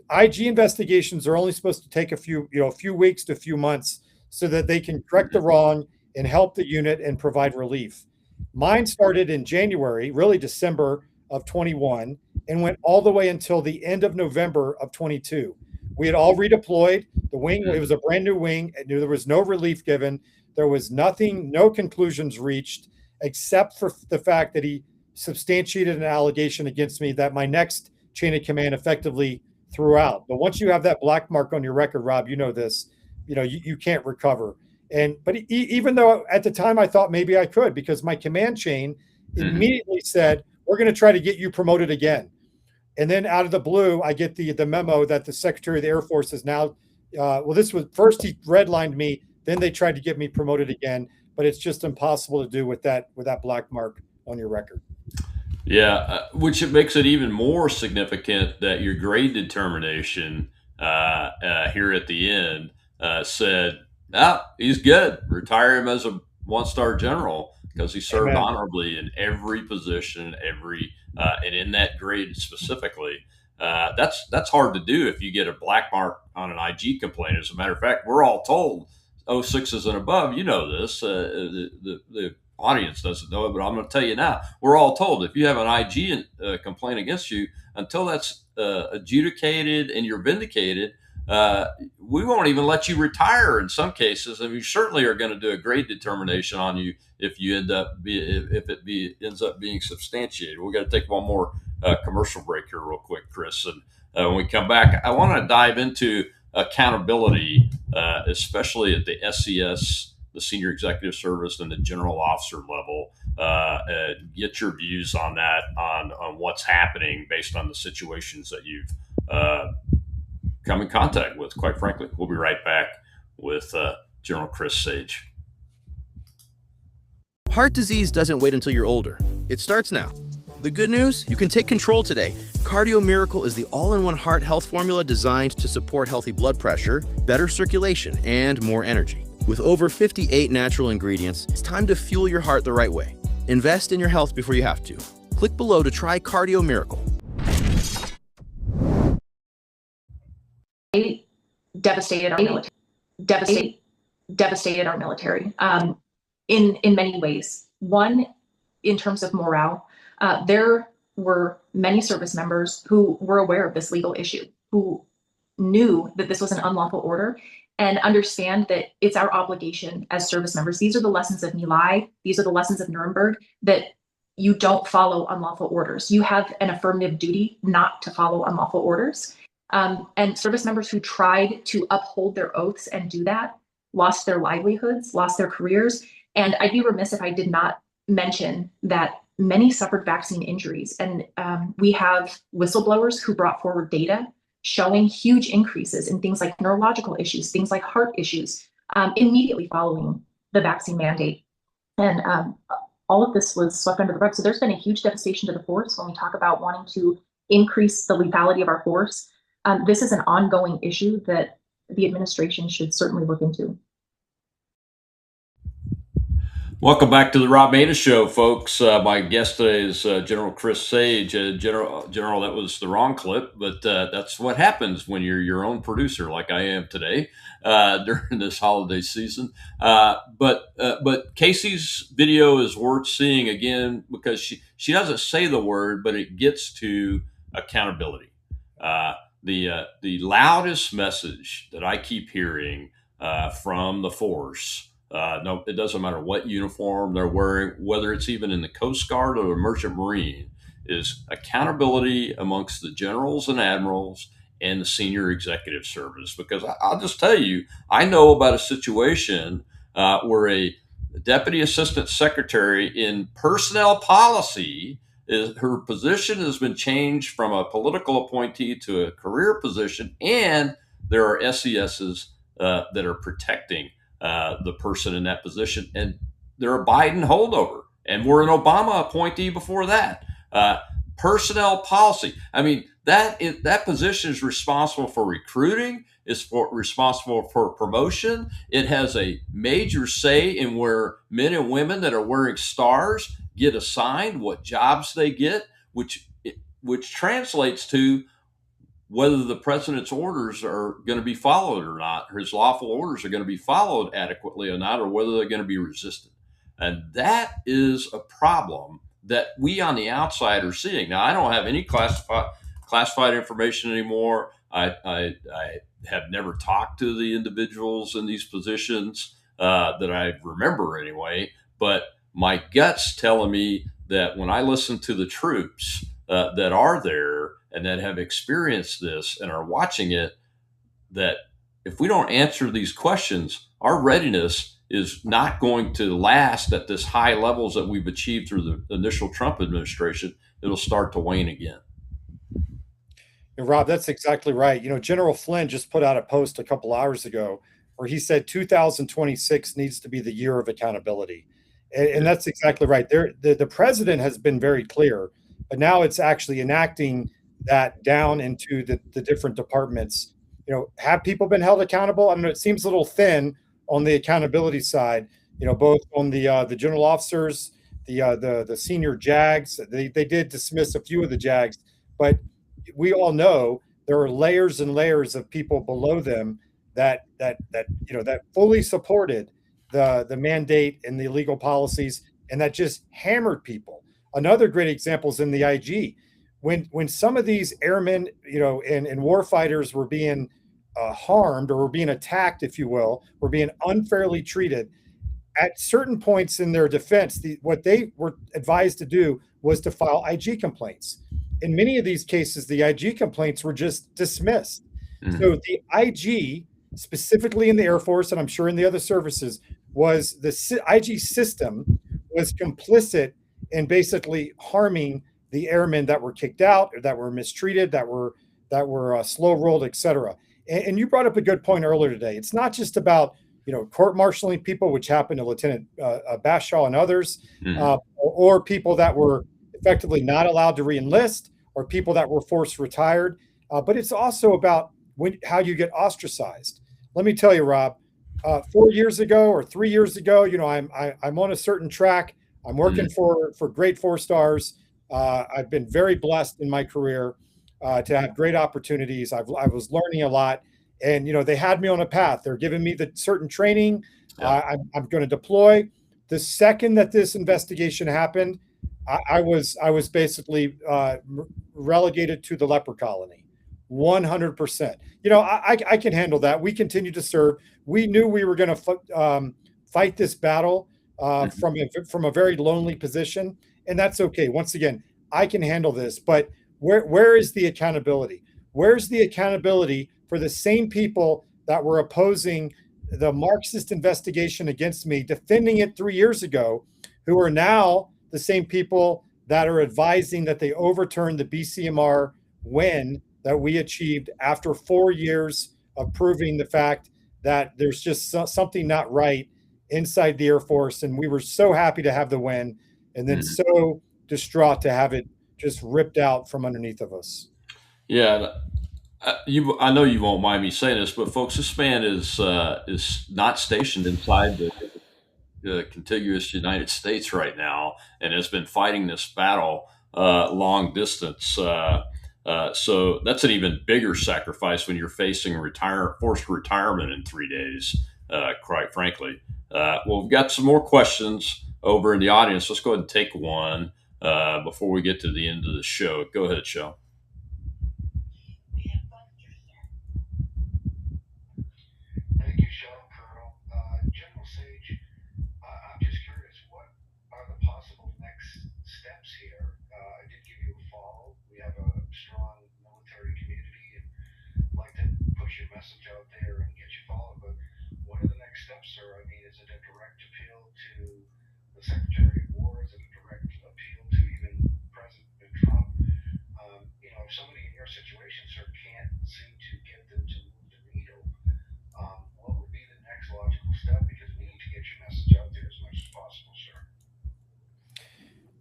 IG investigations are only supposed to take a few weeks to a few months so that they can correct the wrong and help the unit and provide relief. Mine started in January, really December of 21, and went all the way until the end of November of 22. We had all redeployed. The wing, it was a brand new wing. There was no relief given. There was nothing, no conclusions reached, except for the fact that he substantiated an allegation against me that my next chain of command effectively threw out. But once you have that black mark on your record, Rob, you know this, you can't recover. But even though at the time I thought maybe I could, because my command chain immediately said, we're going to try to get you promoted again. And then out of the blue, I get the memo that the Secretary of the Air Force is now, this was first he redlined me, then they tried to get me promoted again, but it's just impossible to do with that black mark on your record. Yeah, which it makes it even more significant that your grade determination here at the end said, he's good. Retire him as a 1-star general because he served honorably in every position, and in that grade specifically. That's hard to do if you get a black mark on an IG complaint. As a matter of fact, we're all told 06s and above. You know this. The audience doesn't know it, but I'm going to tell you now. We're all told if you have an IG complaint against you, until that's adjudicated and you're vindicated, we won't even let you retire in some cases. And we certainly are going to do a grade determination on you if you ends up being substantiated. We're going to take one more commercial break here real quick, Chris. And when we come back, I want to dive into accountability, especially at the SES, the Senior Executive Service, and the General Officer level. get your views on that, on what's happening based on the situations that you've come in contact with, quite frankly. We'll be right back with General Chris Sage. Heart disease doesn't wait until you're older. It starts now. The good news? You can take control today. Cardio Miracle is the all-in-one heart health formula designed to support healthy blood pressure, better circulation, and more energy. With over 58 natural ingredients, it's time to fuel your heart the right way. Invest in your health before you have to. Click below to try Cardio Miracle. Devastated our military. Devastated our military. In many ways. One, in terms of morale, there were many service members who were aware of this legal issue, who knew that this was an unlawful order, and understand that it's our obligation as service members. These are the lessons of My Lai. These are the lessons of Nuremberg, that you don't follow unlawful orders. You have an affirmative duty not to follow unlawful orders. And service members who tried to uphold their oaths and do that lost their livelihoods, lost their careers. And I'd be remiss if I did not mention that many suffered vaccine injuries. And we have whistleblowers who brought forward data showing huge increases in things like neurological issues, things like heart issues, immediately following the vaccine mandate. And all of this was swept under the rug. So there's been a huge devastation to the force when we talk about wanting to increase the lethality of our force. This is an ongoing issue that the administration should certainly look into. Welcome back to the Rob Maness Show, folks. My guest today is General Chris Sage. General, that was the wrong clip, but that's what happens when you're your own producer, like I am today during this holiday season. But Casey's video is worth seeing again because she doesn't say the word, but it gets to accountability. The loudest message that I keep hearing from the force. No, it doesn't matter what uniform they're wearing, whether it's even in the Coast Guard or the Merchant Marine, is accountability amongst the generals and admirals and the senior executive service. Because I'll just tell you, I know about a situation where a deputy assistant secretary in personnel policy, her position has been changed from a political appointee to a career position, and there are SESs that are protecting the person in that position, and they're a Biden holdover, and we're an Obama appointee before that. Personnel policy. I mean, that position is responsible for recruiting, is responsible for promotion. It has a major say in where men and women that are wearing stars get assigned, what jobs they get, which translates to whether the president's orders are going to be followed or not, his lawful orders are going to be followed adequately or not, or whether they're going to be resisted. And that is a problem that we on the outside are seeing. Now, I don't have any classified information anymore. I have never talked to the individuals in these positions that I remember anyway, but my gut's telling me that when I listen to the troops that are there and that have experienced this and are watching it, that if we don't answer these questions, our readiness is not going to last at this high levels that we've achieved through the initial Trump administration. It'll start to wane again. And Rob, that's exactly right. You know, General Flynn just put out a post a couple hours ago where he said 2026 needs to be the year of accountability. And that's exactly right. The president has been very clear, but now it's actually enacting that down into the different departments. You know, have people been held accountable? I don't know, it seems a little thin on the accountability side, you know, both on the general officers, the senior JAGs. They did dismiss a few of the JAGs, but we all know there are layers and layers of people below them that fully supported the mandate and the illegal policies, and that just hammered people. Another great example is in the IG. When some of these airmen, you know, and warfighters were being harmed or were being attacked, if you will, were being unfairly treated, at certain points in their defense, what they were advised to do was to file IG complaints. In many of these cases, the IG complaints were just dismissed. Mm-hmm. So the IG, specifically in the Air Force, and I'm sure in the other services, was the IG system was complicit in basically harming the airmen that were kicked out, or that were mistreated, that were slow rolled, etc. And you brought up a good point earlier today. It's not just about court martialing people, which happened to Lieutenant Bashaw and others, or people that were effectively not allowed to reenlist, or people that were forced retired. But it's also about how you get ostracized. Let me tell you, Rob, 4 years ago or 3 years ago, I'm on a certain track. I'm working for great 4-stars. I've been very blessed in my career to have great opportunities. I was learning a lot, and they had me on a path. They're giving me the certain training. I'm going to deploy. The second that this investigation happened, I was basically relegated to the leper colony. 100%. I can handle that. We continue to serve. We knew we were going to fight this battle from a very lonely position, and that's okay. Once again, I can handle this, but where is the accountability? Where's the accountability for the same people that were opposing the Marxist investigation against me, defending it 3 years ago, who are now the same people that are advising that they overturn the BCMR win that we achieved after 4 years of proving the fact that there's just something not right inside the Air Force. And we were so happy to have the win, and then so distraught to have it just ripped out from underneath of us. Yeah. I know you won't mind me saying this, but folks, this man is not stationed inside the contiguous United States right now, and has been fighting this battle long distance. So that's an even bigger sacrifice when you're facing forced retirement in 3 days. Quite frankly, well, we've got some more questions over in the audience. Let's go ahead and take one before we get to the end of the show. Go ahead, Shell.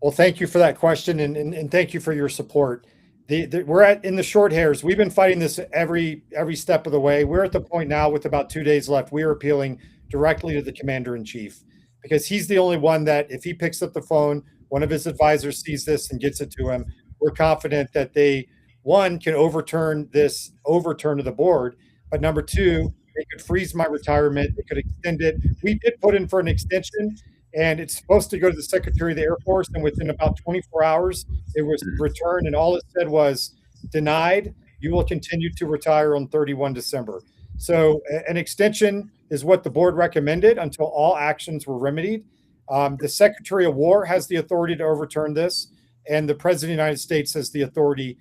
Well, thank you for that question, and thank you for your support. We're in the short hairs. We've been fighting this every step of the way. We're at the point now with about 2 days left. We are appealing directly to the commander in chief, because he's the only one that, if he picks up the phone, one of his advisors sees this and gets it to him, we're confident that they, one, can overturn of the board, but number two, they could freeze my retirement. They could extend it. We did put in for an extension, and it's supposed to go to the Secretary of the Air Force, and within about 24 hours, it was returned, and all it said was, denied, you will continue to retire on 31 December. So an extension is what the board recommended until all actions were remedied. The Secretary of War has the authority to overturn this, and the President of the United States has the authority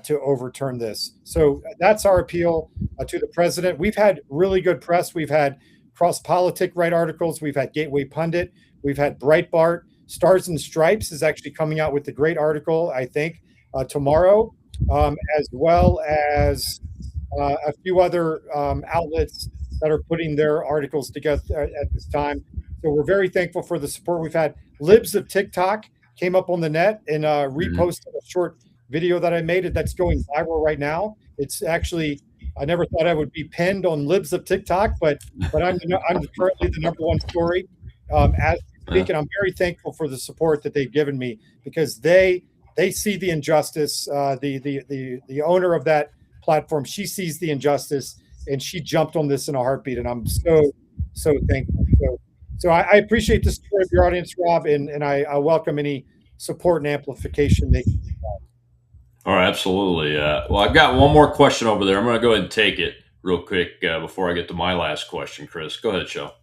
to overturn this. So that's our appeal to the President. We've had really good press. We've had Cross-Politic write articles. We've had Gateway Pundit. We've had Breitbart. Stars and Stripes is actually coming out with a great article, I think, tomorrow, as well as a few other outlets that are putting their articles together at this time. So we're very thankful for the support we've had. Libs of TikTok came up on the net and reposted a short video that I made. That's going viral right now. It's actually, I never thought I would be pinned on Libs of TikTok, but I'm currently the number one story as we speak, and I'm very thankful for the support that they've given me, because they see the injustice. The owner of that platform, she sees the injustice, and she jumped on this in a heartbeat, and I'm so thankful. So I appreciate the support of your audience, Rob, and I welcome any support and amplification they can provide. All right, absolutely. Well, I've got one more question over there. I'm going to go ahead and take it real quick before I get to my last question, Chris. Go ahead, Shell.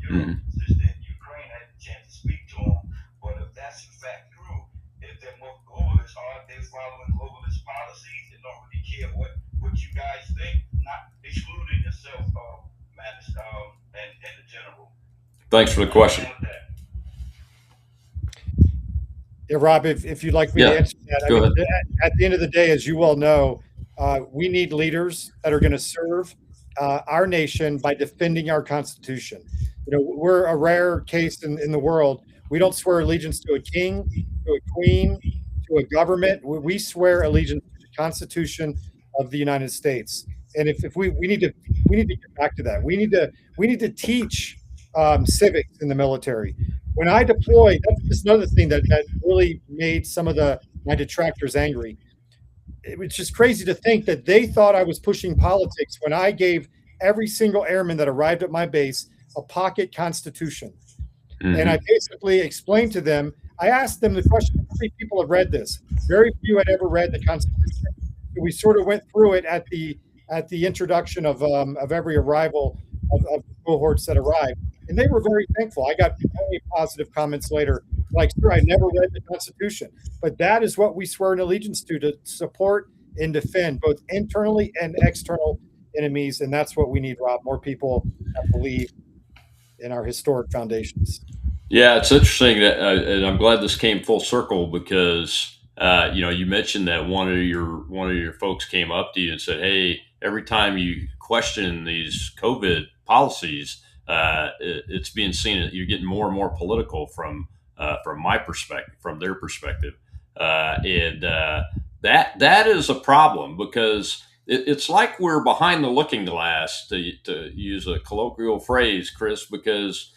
Mhm. President Ukraine had the chance to speak to him. But if that's in fact true, if they're more globalists, are they following globalist policies and don't really care what you guys think, not excluding yourself, Maness, and the general? Thanks for the question. Yeah, Rob, if you'd like me to Yeah, answer that, I go mean, ahead. at the end of the day, as you well know, we need leaders that are going to serve our nation by defending our Constitution. You know, we're a rare case in the world. We don't swear allegiance to a king, to a queen, to a government. We swear allegiance to the Constitution of the United States. And if we need to get back to that. We need to teach civics in the military. When I deployed, that's just another thing that really made some of my detractors angry. It was just crazy to think that they thought I was pushing politics when I gave every single airman that arrived at my base a pocket constitution. And I basically explained to them, I asked them the question, how many people have read this? Very few had ever read the Constitution. So we sort of went through it at the introduction of every arrival of cohorts that arrived. And they were very thankful. I got many positive comments later, like, sir, I never read the Constitution. But that is what we swear an allegiance to support and defend both internally and external enemies. And that's what we need, Rob, more people that believe in our historic foundations. Yeah, it's interesting that, and I'm glad this came full circle because you mentioned that one of your folks came up to you and said, "Hey, every time you question these COVID policies, it's being seen that you're getting more and more political from my perspective, from their perspective, and that is a problem because it's like we're behind the looking glass, to use a colloquial phrase, Chris, because."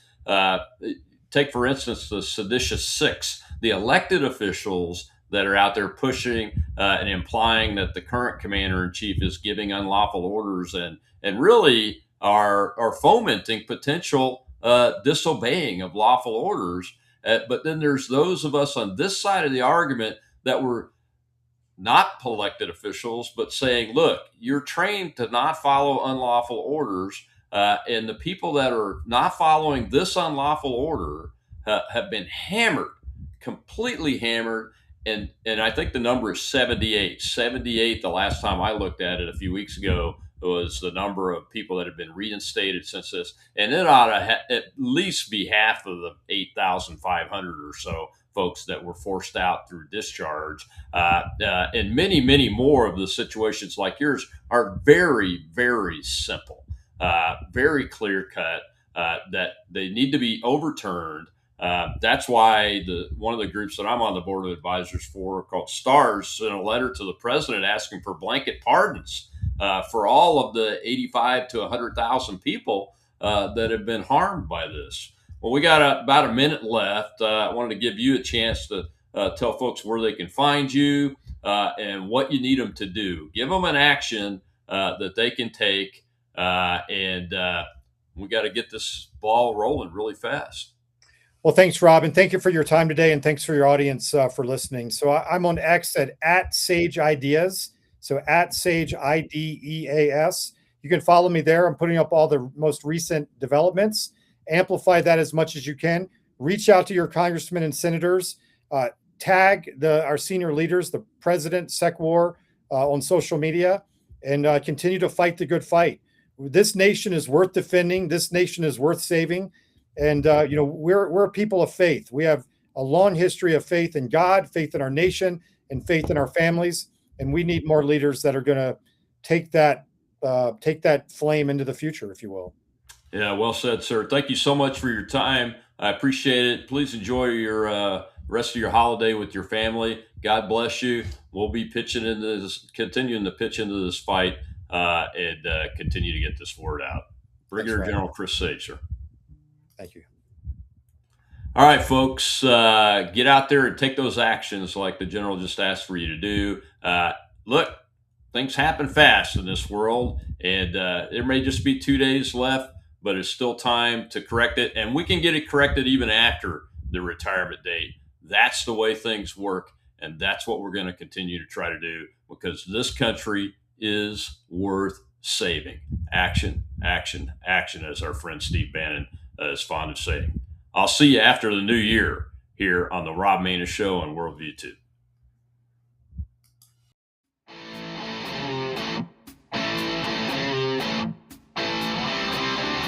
Take, for instance, the seditious six, the elected officials that are out there pushing and implying that the current commander in chief is giving unlawful orders and really are fomenting potential disobeying of lawful orders. But then there's those of us on this side of the argument that were not elected officials, but saying, look, you're trained to not follow unlawful orders. And the people that are not following this unlawful order have been hammered, completely hammered. And I think the number is 78. 78, the last time I looked at it a few weeks ago, was the number of people that have been reinstated since this. And it ought to at least be half of the 8,500 or so folks that were forced out through discharge. And many, many more of the situations like yours are very, very simple. Very clear cut, that they need to be overturned. That's why one of the groups that I'm on the board of advisors for, called STARS, sent a letter to the president asking for blanket pardons for all of the 85 to 100,000 people that have been harmed by this. Well, we got about a minute left. I wanted to give you a chance to tell folks where they can find you and what you need them to do. Give them an action that they can take. And we got to get this ball rolling really fast. Well, thanks, Rob, and thank you for your time today, and thanks for your audience for listening. So I'm on X at Sage Ideas, so at Sage IDEAS. You can follow me there. I'm putting up all the most recent developments. Amplify that as much as you can. Reach out to your congressmen and senators. Tag our senior leaders, the president, SecWar, on social media, and continue to fight the good fight. This nation is worth defending. This nation is worth saving. And, we're a people of faith. We have a long history of faith in God, faith in our nation, and faith in our families. And we need more leaders that are going to take that flame into the future, if you will. Yeah, well said, sir. Thank you so much for your time. I appreciate it. Please enjoy your rest of your holiday with your family. God bless you. We'll be continuing to pitch into this fight. And continue to get this word out. Brigadier General Chris Sage, sir. Thank you. All right, folks, get out there and take those actions like the general just asked for you to do. Look, things happen fast in this world, and there may just be 2 days left, but it's still time to correct it. And we can get it corrected even after the retirement date. That's the way things work, and that's what we're going to continue to try to do, because this country is worth saving. Action, action, action, as our friend Steve Bannon is fond of saying. I'll see you after the new year here on the Rob Maness Show on Worldview 2.